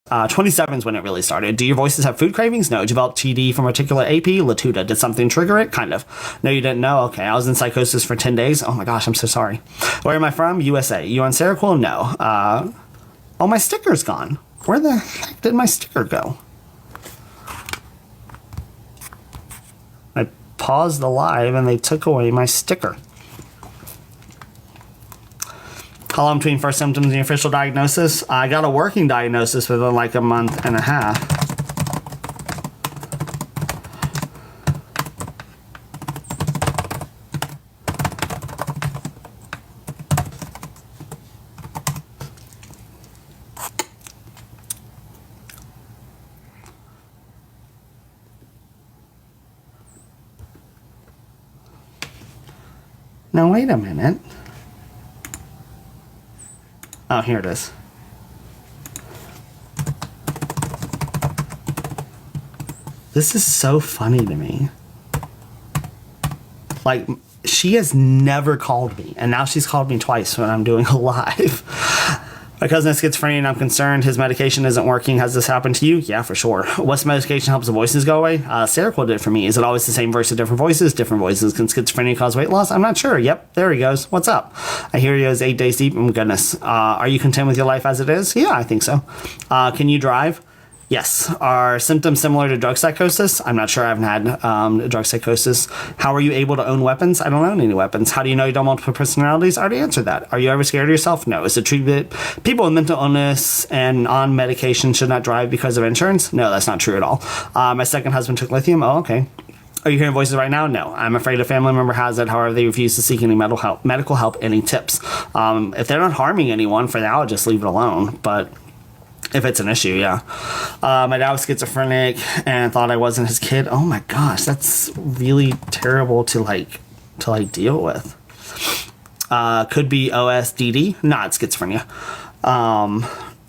27 is when it really started. Do your voices have food cravings? No. Developed TD from reticular AP? Latuda. Did something trigger it? Kind of. No, you didn't know? Okay. I was in psychosis for 10 days. Oh my gosh, I'm so sorry. Where am I from? USA. You on Seroquel? No. Oh, my sticker's gone. Where the heck did my sticker go? I paused the live and they took away my sticker. How long between first symptoms and the official diagnosis? I got a working diagnosis within like a month and a half. Now wait a minute. Oh, here it is. This is so funny to me. Like, she has never called me, and now she's called me twice when I'm doing a live. My cousin has schizophrenia and I'm concerned his medication isn't working. Has this happened to you? Yeah, for sure. What's medication helps the voices go away? Seroquel did for me. Is it always the same voice with different voices? Different voices. Can schizophrenia cause weight loss? I'm not sure. Yep, there he goes. What's up? I hear he is 8 days deep. Oh, goodness. Are you content with your life as it is? Yeah, I think so. Can you drive? Yes. Are symptoms similar to drug psychosis? I'm not sure. I haven't had drug psychosis. How are you able to own weapons? I don't own any weapons. How do you know you don't have multiple personalities? I already answered that. Are you ever scared of yourself? No. Is it true that people with mental illness and on medication should not drive because of insurance? No, that's not true at all. My second husband took lithium. Oh, okay. Are you hearing voices right now? No. I'm afraid a family member has it. However, they refuse to seek any medical help. Any tips? If they're not harming anyone, for now, just leave it alone. But if it's an issue, yeah. My dad was schizophrenic and thought I wasn't his kid. Oh my gosh, that's really terrible to deal with. Could be OSDD, not schizophrenia.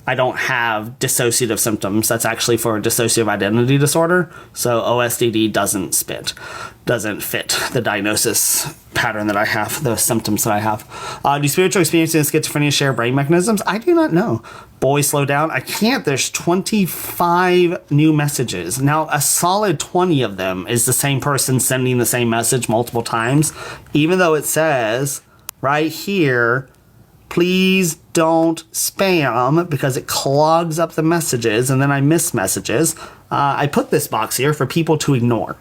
I don't have dissociative symptoms. That's actually for dissociative identity disorder. So OSDD doesn't fit the diagnosis pattern that I have, the symptoms that I have. Do spiritual experiences and schizophrenia share brain mechanisms? I do not know. Boy, slow down. I can't. There's 25 new messages. Now, a solid 20 of them is the same person sending the same message multiple times, even though it says right here, please don't spam, because it clogs up the messages and then I miss messages. I put this box here for people to ignore.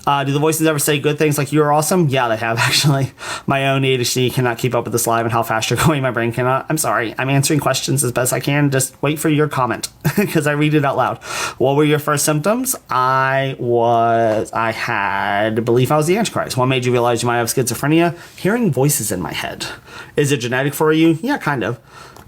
Do the voices ever say good things like you're awesome? Yeah, they have, actually. My own ADHD cannot keep up with this live and how fast you're going. My brain cannot. I'm sorry. I'm answering questions as best I can. Just wait for your comment because I read it out loud. What were your first symptoms? I had belief I was the Antichrist. What made you realize you might have schizophrenia? Hearing voices in my head. Is it genetic for you? Yeah, kind of.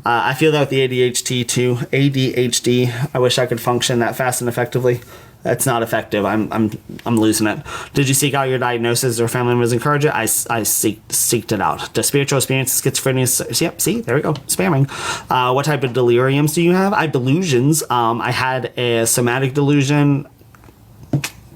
I feel that with the ADHD too. ADHD. I wish I could function that fast and effectively. It's not effective. I'm losing it. Did you seek out your diagnosis or family members encourage it? I seeked it out. The spiritual experience, schizophrenia. Yep, see, there we go. Spamming. What type of deliriums do you have? I have delusions. I had a somatic delusion,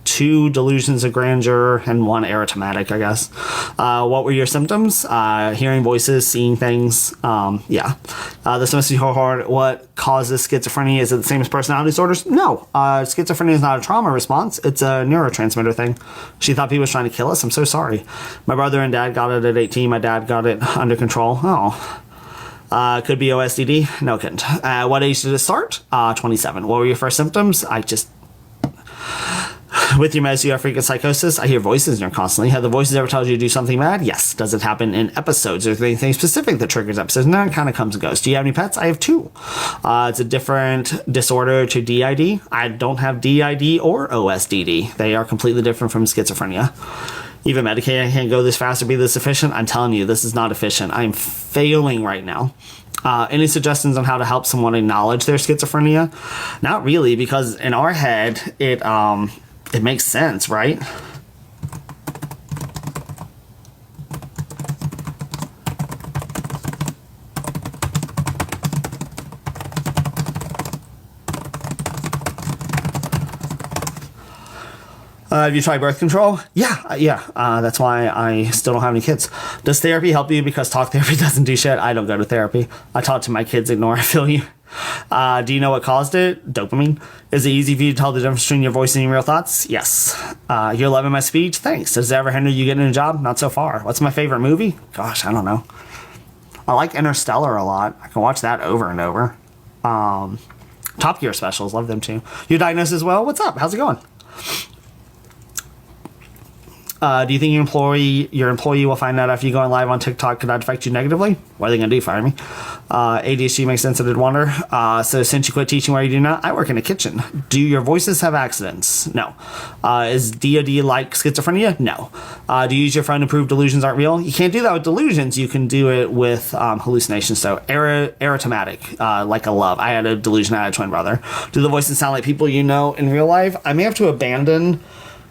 2 delusions of grandeur, and 1 arithmetic, I guess. What were your symptoms? Hearing voices, seeing things. Yeah. This must be hard. What causes schizophrenia? Is it the same as personality disorders? No. Schizophrenia is not a trauma response. It's a neurotransmitter thing. She thought people was trying to kill us. I'm so sorry. My brother and dad got it at 18. My dad got it under control. Oh. Could be OSDD. No, couldn't. What age did it start? 27. What were your first symptoms? With your meds, you have frequent psychosis. I hear voices in there constantly. Have the voices ever told you to do something bad? Yes. Does it happen in episodes? Is there anything specific that triggers episodes? No, it kind of comes and goes. Do you have any pets? I have 2. It's a different disorder to DID. I don't have DID or OSDD. They are completely different from schizophrenia. Even Medicaid, I can't go this fast or be this efficient. I'm telling you, this is not efficient. I'm failing right now. Any suggestions on how to help someone acknowledge their schizophrenia? Not really, because in our head, it makes sense, right? Have you tried birth control? Yeah. That's why I still don't have any kids. Does therapy help you? Because talk therapy doesn't do shit. I don't go to therapy. I talk to my kids, ignore, I feel you. Do you know what caused it? Dopamine. Is it easy for you to tell the difference between your voice and your real thoughts? Yes. You're loving my speech? Thanks. Does it ever hinder you getting a job? Not so far. What's my favorite movie? Gosh, I don't know. I like Interstellar a lot. I can watch that over and over. Top Gear specials, love them too. You're diagnosed as well? What's up? How's it going? Do you think your employee will find out if you going live on TikTok could that affect you negatively? What are they going to do, fire me? ADHD makes sense, I did wonder. So since you quit teaching where you do not, I work in a kitchen. Do your voices have accidents? No. Is DOD like schizophrenia? No. Do you use your phone to prove delusions aren't real? You can't do that with delusions. You can do it with hallucinations. So arithmetic, like a love. I had a delusion, I had a twin brother. Do the voices sound like people you know in real life? I may have to abandon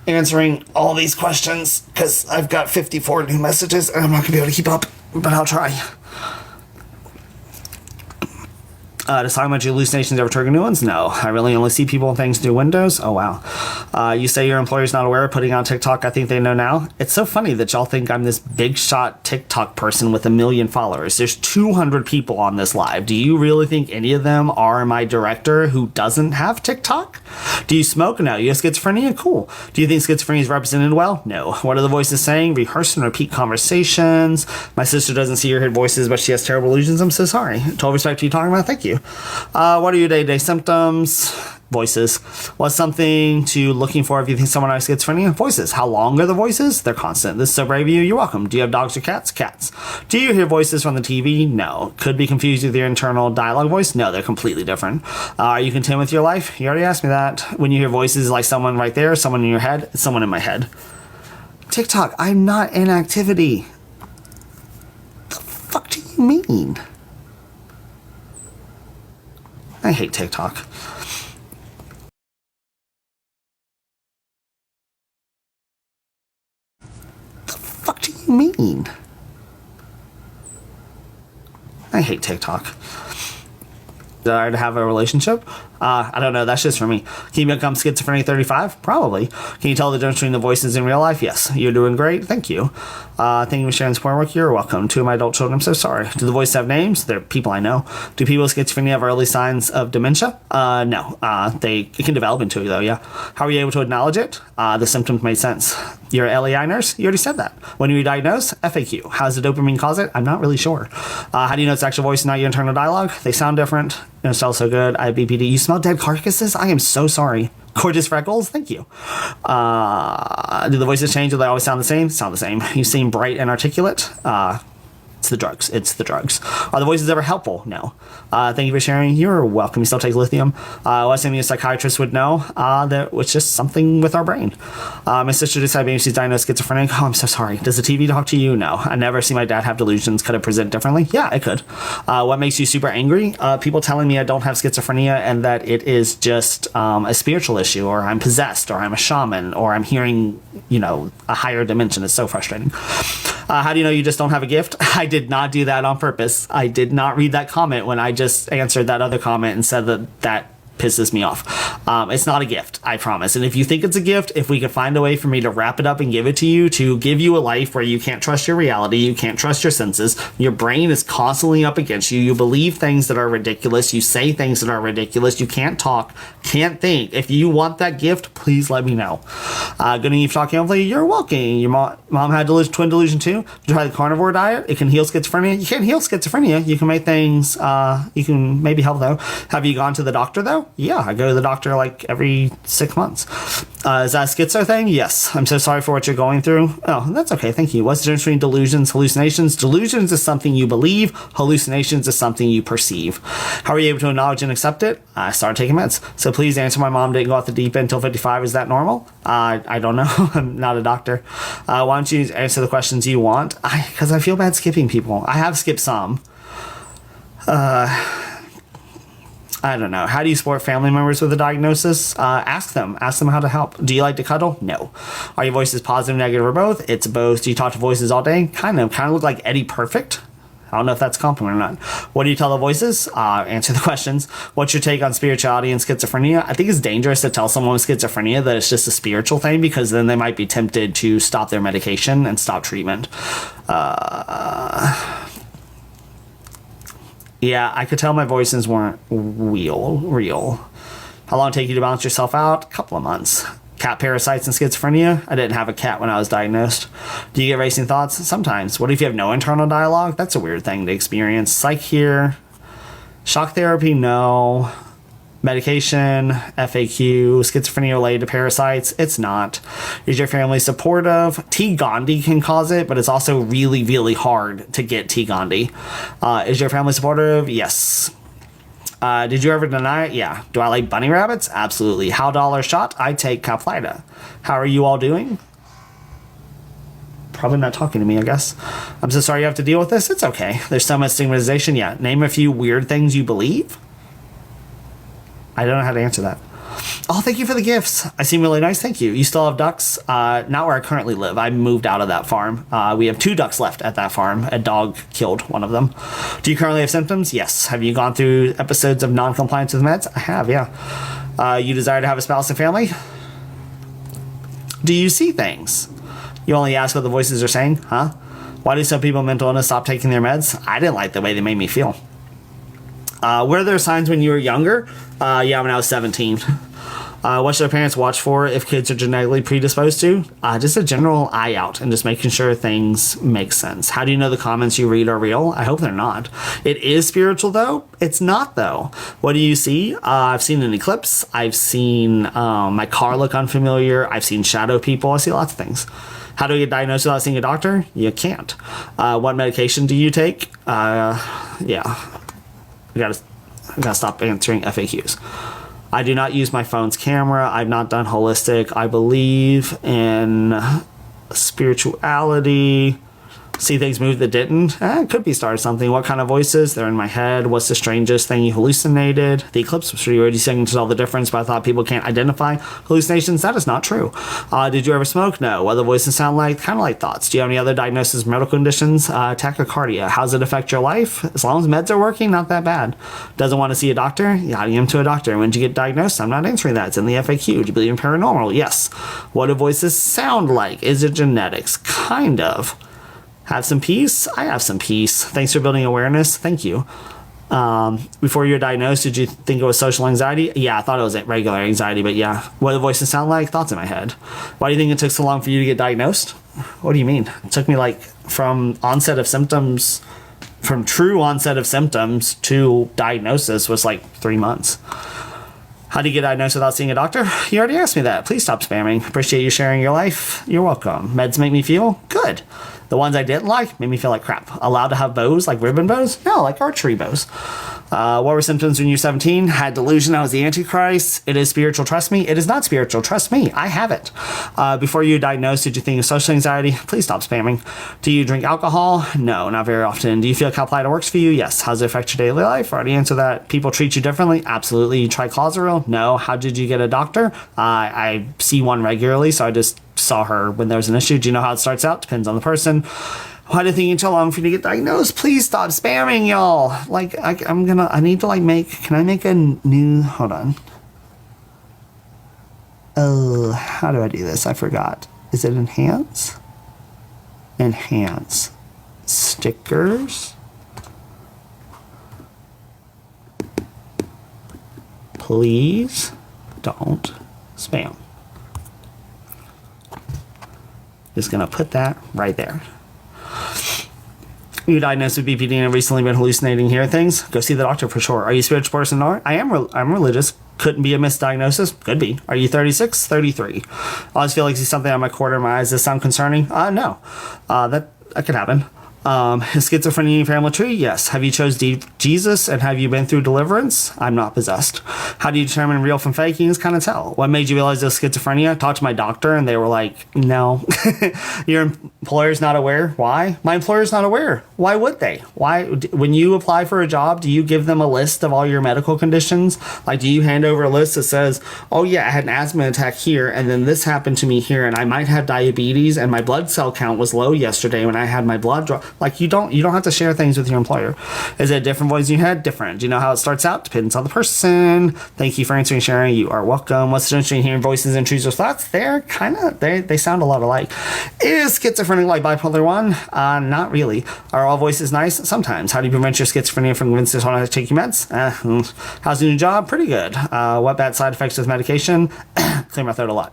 answering all these questions because I've got 54 new messages and I'm not gonna be able to keep up, but I'll try. Does talking about your hallucinations ever trigger new ones? No. I really only see people and things through windows. Oh, wow. You say your employer's not aware of putting on TikTok. I think they know now. It's so funny that y'all think I'm this big shot TikTok person with 1 million followers. There's 200 people on this live. Do you really think any of them are my director who doesn't have TikTok? Do you smoke? No. You have schizophrenia? Cool. Do you think schizophrenia is represented well? No. What are the voices saying? Rehearse and repeat conversations. My sister doesn't see or hear voices, but she has terrible illusions. I'm so sorry. Total respect to you talking about. Thank you. What are your day-to-day symptoms? Voices. What's something to looking for if you think someone has schizophrenia? Voices. How long are the voices? They're constant. This is so brave of you. You're welcome. Do you have dogs or cats? Cats. Do you hear voices from the TV? No. Could be confused with your internal dialogue voice? No, they're completely different. Are you content with your life? You already asked me that. When you hear voices like someone right there, someone in your head, it's someone in my head. TikTok, I'm not in activity. The fuck do you mean? I hate TikTok. The fuck do you mean? I hate TikTok. Desire to have a relationship? I don't know. That's just for me. Can you become schizophrenic 35? Probably. Can you tell the difference between the voices in real life? Yes. You're doing great. Thank you. Thank you for sharing support work. You're welcome. 2 of my adult children. I'm so sorry. Do the voices have names? They're people I know. Do people with schizophrenia have early signs of dementia? No. It can develop into it though, yeah. How are you able to acknowledge it? The symptoms made sense. You're an LAI nurse? You already said that. When you were diagnosed? FAQ. How does the dopamine cause it? I'm not really sure. How do you know it's actual voice and not your internal dialogue? They sound different. It smells so good. I have BPD. You smell dead carcasses? I am so sorry. Gorgeous freckles? Thank you. Do the voices change? Do they always sound the same? Sound the same. You seem bright and articulate. It's the drugs. It's the drugs. Are the voices ever helpful? No. Thank you for sharing. You're welcome. You still take lithium. What's something a psychiatrist would know? That was just something with our brain. My sister decided maybe she's diagnosed schizophrenic. Oh, I'm so sorry. Does the TV talk to you? No. I never see my dad have delusions. Could it present differently? Yeah, it could. What makes you super angry? People telling me I don't have schizophrenia and that it is just a spiritual issue, or I'm possessed, or I'm a shaman, or I'm hearing, a higher dimension. It's so frustrating. How do you know you just don't have a gift? I did not do that on purpose. I did not read that comment when I just answered that other comment and said that pisses me off. It's not a gift, I promise. And if you think it's a gift, if we could find a way for me to wrap it up and give it to you, to give you a life where you can't trust your reality, you can't trust your senses, your brain is constantly up against you, you believe things that are ridiculous, you say things that are ridiculous, you can't talk, can't think. If you want that gift, please let me know. Good Eve talking hopefully. You're welcome. Your mom had twin delusion too. Did you try the carnivore diet? It can heal schizophrenia. You can't heal schizophrenia. You can make things, you can maybe help though. Have you gone to the doctor though? Yeah, I go to the doctor like every 6 months. Is that a schizo thing? Yes. I'm so sorry for what you're going through. Oh, that's okay. Thank you. What's the difference between delusions, hallucinations? Delusions is something you believe. Hallucinations is something you perceive. How are you able to acknowledge and accept it? I started taking meds. So please answer. My mom didn't go off the deep end until 55. Is that normal? I don't know. I'm not a doctor. Why don't you answer the questions you want? Because I feel bad skipping people. I have skipped some. I don't know. How do you support family members with a diagnosis? Ask them. Ask them how to help. Do you like to cuddle? No. Are your voices positive, negative, or both? It's both. Do you talk to voices all day? Kind of look like Eddie Perfect. I don't know if that's a compliment or not. What do you tell the voices? Answer the questions. What's your take on spirituality and schizophrenia? I think it's dangerous to tell someone with schizophrenia that it's just a spiritual thing, because then they might be tempted to stop their medication and stop treatment. Yeah, I could tell my voices weren't real. How long did it take you to balance yourself out? A couple of months. Cat parasites and schizophrenia? I didn't have a cat when I was diagnosed. Do you get racing thoughts? Sometimes. What if you have no internal dialogue? That's a weird thing to experience. Psych here. Shock therapy? No. Medication, FAQ, schizophrenia related to parasites? It's not. Is your family supportive? T. Gandhi can cause it, but it's also really, really hard to get T. Gandhi. Is your family supportive? Yes. Did you ever deny it? Yeah. Do I like bunny rabbits? Absolutely. How dollar shot? I take Caplyta. How are you all doing? Probably not talking to me, I guess. I'm so sorry you have to deal with this. It's okay. There's so much stigmatization. Yeah. Name a few weird things you believe. I don't know how to answer that. Oh, thank you for the gifts. I seem really nice. Thank you. You still have ducks? Not where I currently live. I moved out of that farm. We have 2 ducks left at that farm. A dog killed one of them. Do you currently have symptoms? Yes. Have you gone through episodes of non-compliance with meds? I have, yeah. You desire to have a spouse and family? Do you see things? You only ask what the voices are saying? Huh? Why do some people with mental illness stop taking their meds? I didn't like the way they made me feel. Were there signs when you were younger? Yeah, when I was 17. What should our parents watch for if kids are genetically predisposed to? Just a general eye out and just making sure things make sense. How do you know the comments you read are real? I hope they're not. It is spiritual, though. It's not, though. What do you see? I've seen an eclipse. I've seen my car look unfamiliar. I've seen shadow people. I see lots of things. How do you get diagnosed without seeing a doctor? You can't. What medication do you take? Yeah. I gotta stop answering FAQs. I do not use my phone's camera. I've not done holistic. I believe in spirituality. See things move that didn't? It could be started something. What kind of voices? They're in my head. What's the strangest thing you hallucinated? The eclipse was already saying to tell the difference, but I thought people can't identify hallucinations. That is not true. Did you ever smoke? No. What do the voices sound like? Kind of like thoughts. Do you have any other diagnoses, medical conditions? Tachycardia. How does it affect your life? As long as meds are working, not that bad. Doesn't want to see a doctor? Yeah, you am to a doctor. When did you get diagnosed? I'm not answering that. It's in the FAQ. Do you believe in paranormal? Yes. What do voices sound like? Is it genetics? Kind of. Have some peace? I have some peace. Thanks for building awareness. Thank you. Before you were diagnosed, did you think it was social anxiety? Yeah, I thought it was regular anxiety, but yeah. What do the voices sound like? Thoughts in my head. Why do you think it took so long for you to get diagnosed? What do you mean? It took me from true onset of symptoms to diagnosis was 3 months. How do you get diagnosed without seeing a doctor? You already asked me that. Please stop spamming. Appreciate you sharing your life. You're welcome. Meds make me feel good. The ones I didn't like made me feel like crap. Allowed to have bows, like ribbon bows? No, like archery bows. What were symptoms when you were 17? Had delusion I was the Antichrist. It is spiritual, trust me. It is not spiritual, trust me. I have it. Before you were diagnosed, did you think of social anxiety? Please stop spamming. Do you drink alcohol? No, not very often. Do you feel Caplyta works for you? Yes. How does it affect your daily life? Already answered that. People treat you differently? Absolutely. You try Clozaril? No. How did you get a doctor? I see one regularly, so I just saw her when there was an issue. Do you know how it starts out? Depends on the person. Why did it take so long for you to get diagnosed? Please stop spamming, y'all. I need to can I make a new, hold on. Oh, how do I do this? I forgot. Is it enhance? Enhance. Stickers. Please don't spam. Just gonna put that right there. You diagnosed with BPD and have recently been hallucinating, hearing things? Go see the doctor for sure. Are you a spiritual person? No, I am. I'm religious. Couldn't be a misdiagnosis. Could be. Are you 36? 33. I always feel like see something on my corner of my eyes. Does this sound concerning? No. That could happen. Is schizophrenia in your family tree? Yes. Have you chose Jesus and have you been through deliverance? I'm not possessed. How do you determine real from fake? You can just kind of tell. What made you realize it was schizophrenia? I talked to my doctor and they were like, no. Your employer's not aware. Why? My employer's not aware. Why would they? Why? When you apply for a job, do you give them a list of all your medical conditions? Do you hand over a list that says, oh yeah, I had an asthma attack here and then this happened to me here and I might have diabetes and my blood cell count was low yesterday when I had my blood draw. Like, you don't have to share things with your employer. Is it a different voice in your head? Different. Do you know how it starts out? Depends on the person. Thank you for answering and sharing. You are welcome. What's the difference between hearing voices and choose your thoughts? They sound a lot alike. Is schizophrenia like bipolar 1? Not really. Are all voices nice? Sometimes. How do you prevent your schizophrenia from convincing someone to take your meds? How's your new job? Pretty good. What bad side effects with medication? Clear my throat a lot.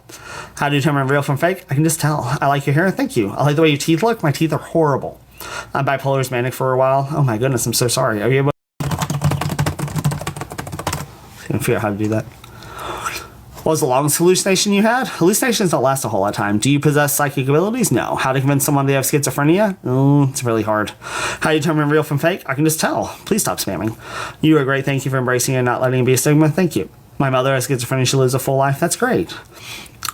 How do you determine real from fake? I can just tell. I like your hair. Thank you. I like the way your teeth look. My teeth are horrible. I'm bipolar is manic for a while. Oh my goodness, I'm so sorry. Are you able to figure out how to do that? What was the longest hallucination you had? Hallucinations don't last a whole lot of time. Do you possess psychic abilities? No. How to convince someone they have schizophrenia? It's really hard. How do you determine real from fake? I can just tell. Please stop spamming. You are great. Thank you for embracing it and not letting it be a stigma. Thank you. My mother has schizophrenia. She lives a full life. That's great.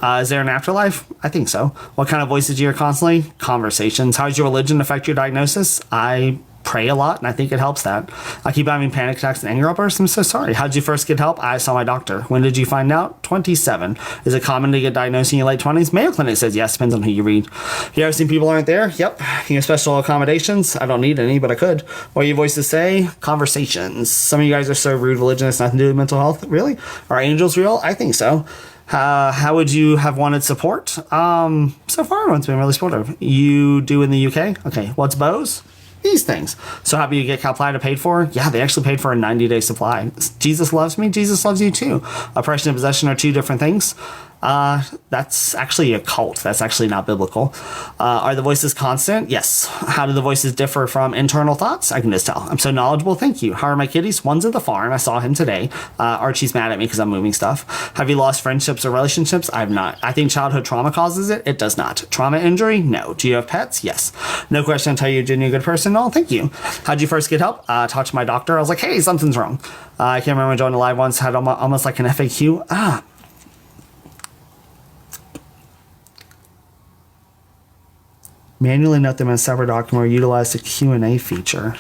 Is there an afterlife? I think so. What kind of voices do you hear constantly? Conversations. How does your religion affect your diagnosis? I pray a lot, and I think it helps that. I keep having panic attacks and anger outbursts. I'm so sorry. How did you first get help? I saw my doctor. When did you find out? 27. Is it common to get diagnosed in your late 20s? Mayo Clinic says yes. Depends on who you read. You ever seen people aren't there? Yep. You have special accommodations? I don't need any, but I could. What do your voices say? Conversations. Some of you guys are so rude. Religion has nothing to do with mental health. Really? Are angels real? I think so. How would you have wanted support? So far, everyone's been really supportive. You do in the UK? Okay. What's Bose? These things. So how do you get Calplyta paid for? Yeah, they actually paid for a 90-day supply. Jesus loves me. Jesus loves you too. Oppression and possession are two different things. That's actually a cult. That's actually not biblical. Are the voices constant? Yes. How do the voices differ from internal thoughts? I can just tell. I'm so knowledgeable. Thank you. How are my kitties? One's at the farm. I saw him today. Archie's mad at me because I'm moving stuff. Have you lost friendships or relationships? I've not. I think childhood trauma causes it. It does not. Trauma injury? No. Do you have pets? Yes. No question until you're a genuine good person. Oh, thank you. How'd you first get help? Talked to my doctor. I was like, hey, something's wrong. I can't remember joining a live once. Had almost like an FAQ. Manually note them in a separate document or utilize the Q&A feature.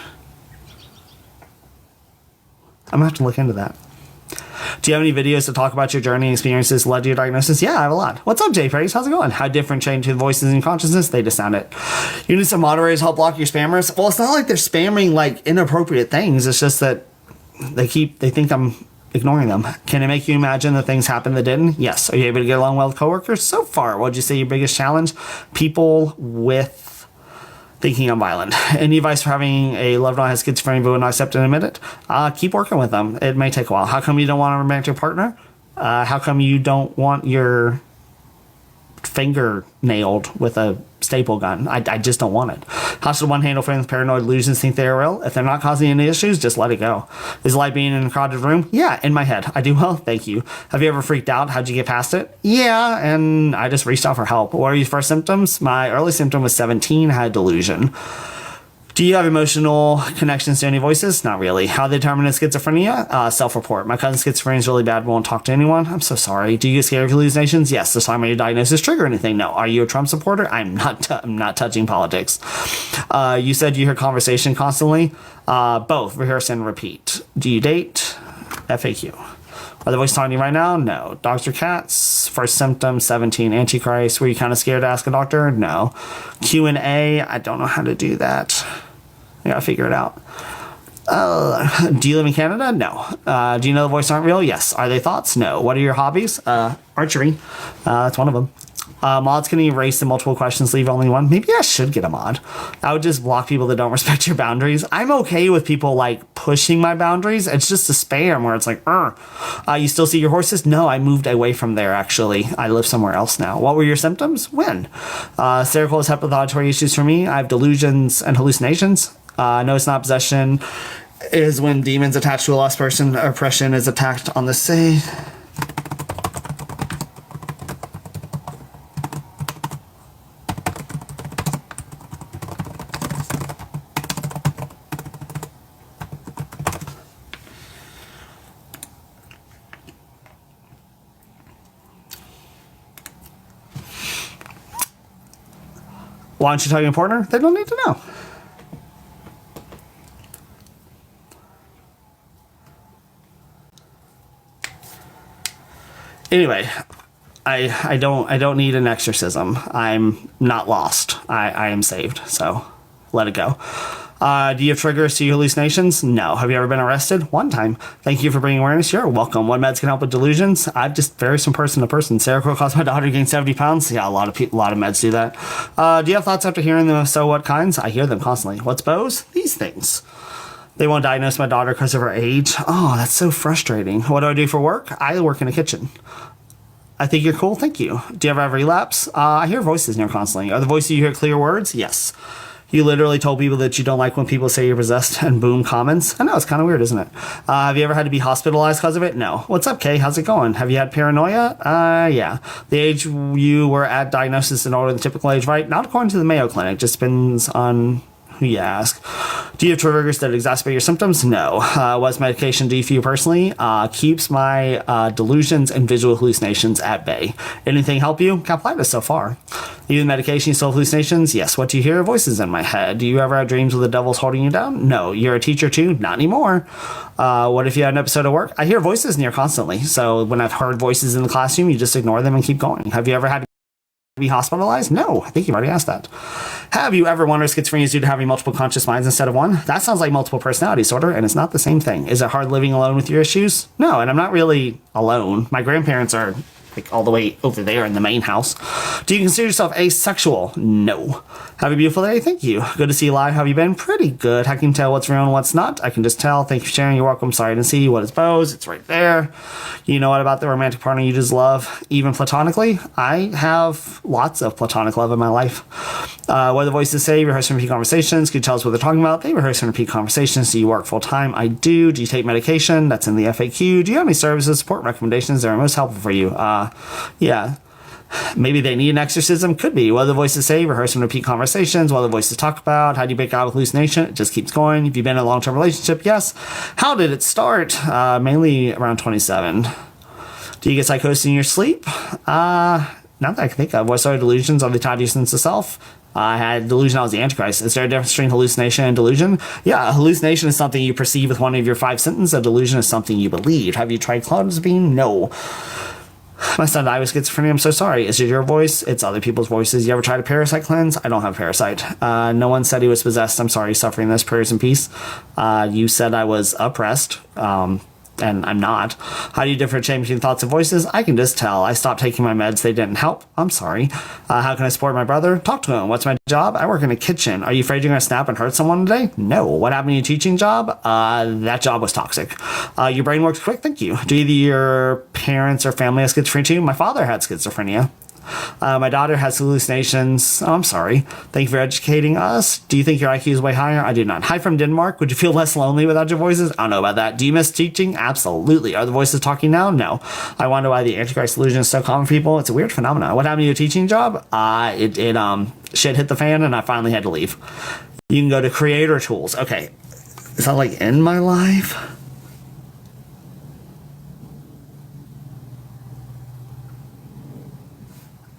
I'm going to have to look into that. Do you have any videos to talk about your journey and experiences led to your diagnosis? Yeah, I have a lot. What's up, Jay Praise? How's it going? How different change the voices in consciousness? They just sound it. You need some moderators to help block your spammers? Well, it's not like they're spamming like inappropriate things. It's just that they think I'm ignoring them. Can it make you imagine that things happened that didn't? Yes. Are you able to get along well with coworkers? So far, what would you say your biggest challenge? People with thinking I'm violent. Any advice for having a loved one who has schizophrenia but would not accept and admit it? Keep working with them. It may take a while. How come you don't want to romantic partner? How come you don't want your finger nailed with a staple gun? I just don't want it. How should one handle friends with paranoid illusions think they are real? If they're not causing any issues, just let it go. Is it like being in a crowded room? Yeah, in my head. I do well, thank you. Have you ever freaked out? How'd you get past it? Yeah, and I just reached out for help. What are your first symptoms? My early symptom was 17, I had delusion. Do you have emotional connections to any voices? Not really. How they determine it's schizophrenia? Self-report. My cousin's schizophrenia is really bad, but won't talk to anyone. I'm so sorry. Do you get scared of hallucinations? Yes. Does talking about your diagnosis trigger anything? No. Are you a Trump supporter? I'm not touching politics. You said you hear conversation constantly. Both. Rehearse and repeat. Do you date? FAQ. Are the voices talking to you right now? No. Dogs or cats? First symptom, 17. Antichrist. Were you kind of scared to ask a doctor? No. Q&A. I don't know how to do that. I gotta figure it out. Do you live in Canada? No. Do you know the voices aren't real? Yes. Are they thoughts? No. What are your hobbies? Archery. That's one of them. Mods can erase the multiple questions, leave only one. Maybe I should get a mod. I would just block people that don't respect your boundaries. I'm okay with people like pushing my boundaries. It's just a spam where it's like, you still see your horses? No, I moved away from there actually. I live somewhere else now. What were your symptoms? When? Hysterical is hepatothetory issues for me. I have delusions and hallucinations. No, it's not possession. Is when demons attached to a lost person. Oppression is attacked on the say. Why aren't you talking to a partner? They don't need to know. Anyway, I don't need an exorcism. I'm not lost. I am saved. So let it go. Do you have triggers to your hallucinations? No. Have you ever been arrested? One time. Thank you for bringing awareness. You're welcome. What meds can help with delusions? I just varies from person to person. Seroquel caused my daughter to gain 70 pounds. Yeah, a lot of meds do that. Do you have thoughts after hearing them? If so, what kinds? I hear them constantly. What's Bose? These things. They won't diagnose my daughter because of her age. Oh, that's so frustrating. What do I do for work? I work in a kitchen. I think you're cool. Thank you. Do you ever have relapse? I hear voices near constantly. Are the voices you hear clear words? Yes. You literally told people that you don't like when people say you're possessed and boom comments. I know, it's kind of weird, isn't it? Have you ever had to be hospitalized because of it? No. What's up, Kay? How's it going? Have you had paranoia? Yeah. The age you were at diagnosis in older than typical age, right? Not according to the Mayo Clinic. Just depends on who you ask. Do you have triggers that exacerbate your symptoms? No. What medication do you for you personally? Keeps my delusions and visual hallucinations at bay. Anything help you? Caplyta so far. Even medication, you still have hallucinations? Yes. What do you hear? Voices in my head. Do you ever have dreams where the devil's holding you down? No. You're a teacher too? Not anymore. What if you had an episode of work? I hear voices near constantly. So when I've heard voices in the classroom, you just ignore them and keep going. Have you ever had to be hospitalized? No. I think you've already asked that. Have you ever wondered if schizophrenia is due to having multiple conscious minds instead of one? That sounds like multiple personality disorder, and it's not the same thing. Is it hard living alone with your issues? No, and I'm not really alone. My grandparents are like all the way over there in the main house. Do you consider yourself asexual? No. Have a beautiful day. Thank you. Good to see you live. How have you been? Pretty good. How can you tell what's real and what's not? I can just tell. Thank you for sharing. You're welcome. Sorry I didn't see you. What is Bose? It's right there. You know what about the romantic partner you just love? Even platonically? I have lots of platonic love in my life. What do the voices say? Rehearse and repeat conversations. Can you tell us what they're talking about? They rehearse and repeat conversations. Do you work full time? I do. Do you take medication? That's in the FAQ. Do you have any services, support recommendations that are most helpful for you? Yeah. Maybe they need an exorcism. Could be. What do the voices say? Rehearse and repeat conversations. What do the voices talk about? How do you break out of hallucination? It just keeps going. Have you been in a long-term relationship? Yes. How did it start? Mainly around 27. Do you get psychosis in your sleep? Not that I can think of. What sort of delusions are they tied to your sense of self? I had delusion I was the Antichrist. Is there a difference between hallucination and delusion? Yeah, a hallucination is something you perceive with one of your 5 senses. A delusion is something you believe. Have you tried clonazepam? No. My son died with schizophrenia. I'm so sorry. Is it your voice? It's other people's voices. You ever tried a parasite cleanse? I don't have a parasite. No one said he was possessed. I'm sorry, suffering this. Prayers and peace. You said I was oppressed. And I'm not. How do you differentiate between thoughts and voices? I can just tell. I stopped taking my meds. They didn't help. I'm sorry. How can I support my brother? Talk to him. What's my job? I work in a kitchen. Are you afraid you're going to snap and hurt someone today? No. What happened to your teaching job? That job was toxic. Your brain works quick. Thank you. Do either your parents or family have schizophrenia too? My father had schizophrenia. My daughter has hallucinations. Oh, I'm sorry. Thank you for educating us. Do you think your IQ is way higher? I do not. Hi from Denmark. Would you feel less lonely without your voices? I don't know about that. Do you miss teaching? Absolutely. Are the voices talking now? No. I wonder why the Antichrist illusion is so common for people. It's a weird phenomenon. What happened to your teaching job? Shit hit the fan and I finally had to leave. You can go to creator tools. Okay. Is that like in my life?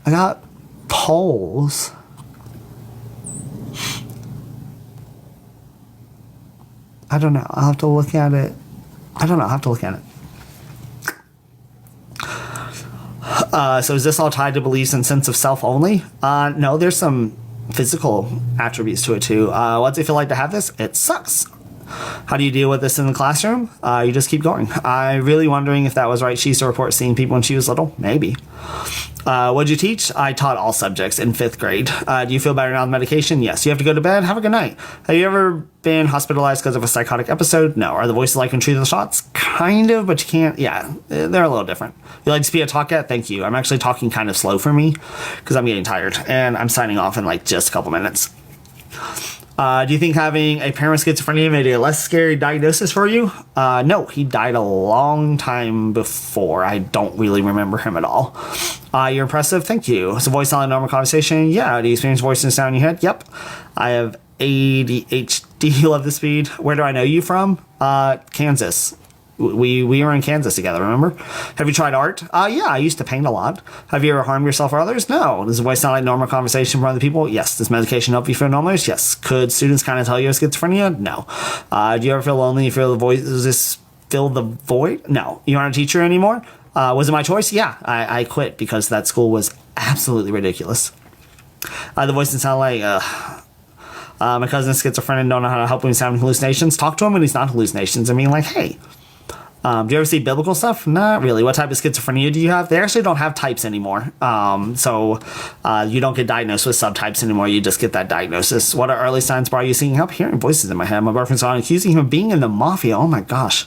I got polls. I don't know. I'll have to look at it. I'll have to look at it. So is this all tied to beliefs and sense of self only? No, there's some physical attributes to it too. What's it feel like to have this? It sucks. How do you deal with this in the classroom? You just keep going. I'm really wondering if that was right. She used to report seeing people when she was little. Maybe. What'd you teach? I taught all subjects in 5th grade. Do you feel better now with medication? Yes. You have to go to bed? Have a good night. Have you ever been hospitalized because of a psychotic episode? No. Are the voices like when treated the shots? Kind of, but you can't. Yeah, they're a little different. You like to speed a talk at? Thank you. I'm actually talking kind of slow for me because I'm getting tired and I'm signing off in like just a couple minutes. Do you think having a parent with schizophrenia made a less scary diagnosis for you? No, he died a long time before. I don't really remember him at all. You're impressive. Thank you. Is the voice sound like normal conversation? Yeah. Do you experience voice and sound in your head? Yep. I have ADHD. Love the speed. Where do I know you from? Kansas. We were in Kansas together, remember? Have you tried art? Yeah, I used to paint a lot. Have you ever harmed yourself or others? No. Does the voice sound like normal conversation from other people? Yes. Does medication help you feel normalish? Yes. Could students kind of tell you have schizophrenia? No. Do you ever feel lonely? You feel the voice? Does this fill the void? No. You aren't a teacher anymore? Was it my choice? Yeah. I quit because that school was absolutely ridiculous. The voice sound like... My cousin's schizophrenic and don't know how to help him. He's having hallucinations. Talk to him when he's not hallucinations. I mean, like, hey, do you ever see biblical stuff? Not really. What type of schizophrenia do you have? They actually don't have types anymore. So you don't get diagnosed with subtypes anymore. You just get that diagnosis. What are early signs brought you seeking help? Hearing voices in my head. My boyfriend's on accusing him of being in the mafia. Oh my gosh.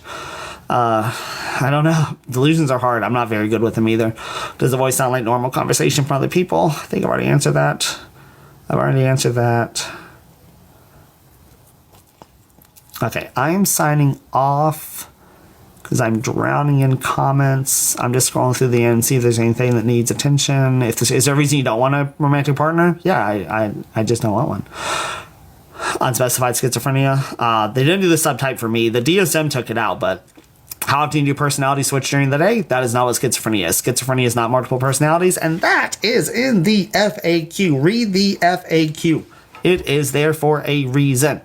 I don't know. Delusions are hard. I'm not very good with them either. Does the voice sound like normal conversation from other people? I think I've already answered that. Okay, I am signing off because I'm drowning in comments. I'm just scrolling through the end, see if there's anything that needs attention. Is there a reason you don't want a romantic partner? Yeah, I just don't want one. Unspecified schizophrenia. They didn't do the subtype for me. The DSM took it out, but how often do you personality switch during the day? That is not what schizophrenia is. Schizophrenia is not multiple personalities, and that is in the FAQ. Read the FAQ. It is there for a reason.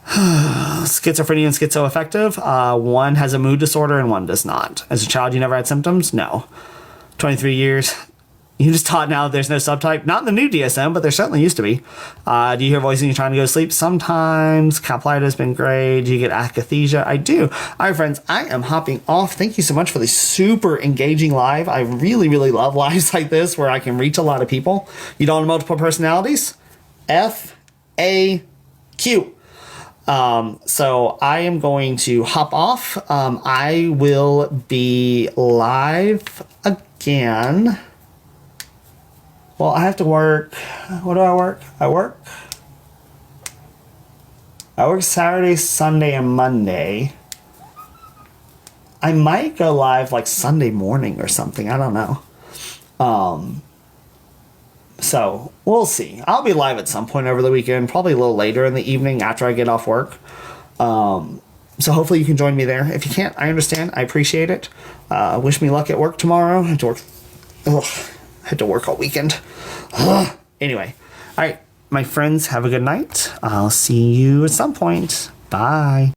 Schizophrenia and schizoaffective. One has a mood disorder and one does not. As a child, you never had symptoms? No. 23 years. You just taught now there's no subtype. Not in the new DSM, but there certainly used to be. Do you hear voices when you're trying to go to sleep? Sometimes. Caplyta has been great. Do you get akathisia? I do. All right, friends, I am hopping off. Thank you so much for the super engaging live. I really, really love lives like this where I can reach a lot of people. You don't have multiple personalities? FAQ. So I am going to hop off. I will be live again. Well, I have to work. What do I work? I work Saturday, Sunday, and Monday. I might go live like Sunday morning or something. I don't know. So we'll see. I'll be live at some point over the weekend, probably a little later in the evening after I get off work. So hopefully you can join me there. If you can't, I understand. I appreciate it. Wish me luck at work tomorrow. I have to work. I had to work all weekend. Anyway, all right, my friends, have a good night. I'll see you at some point. Bye.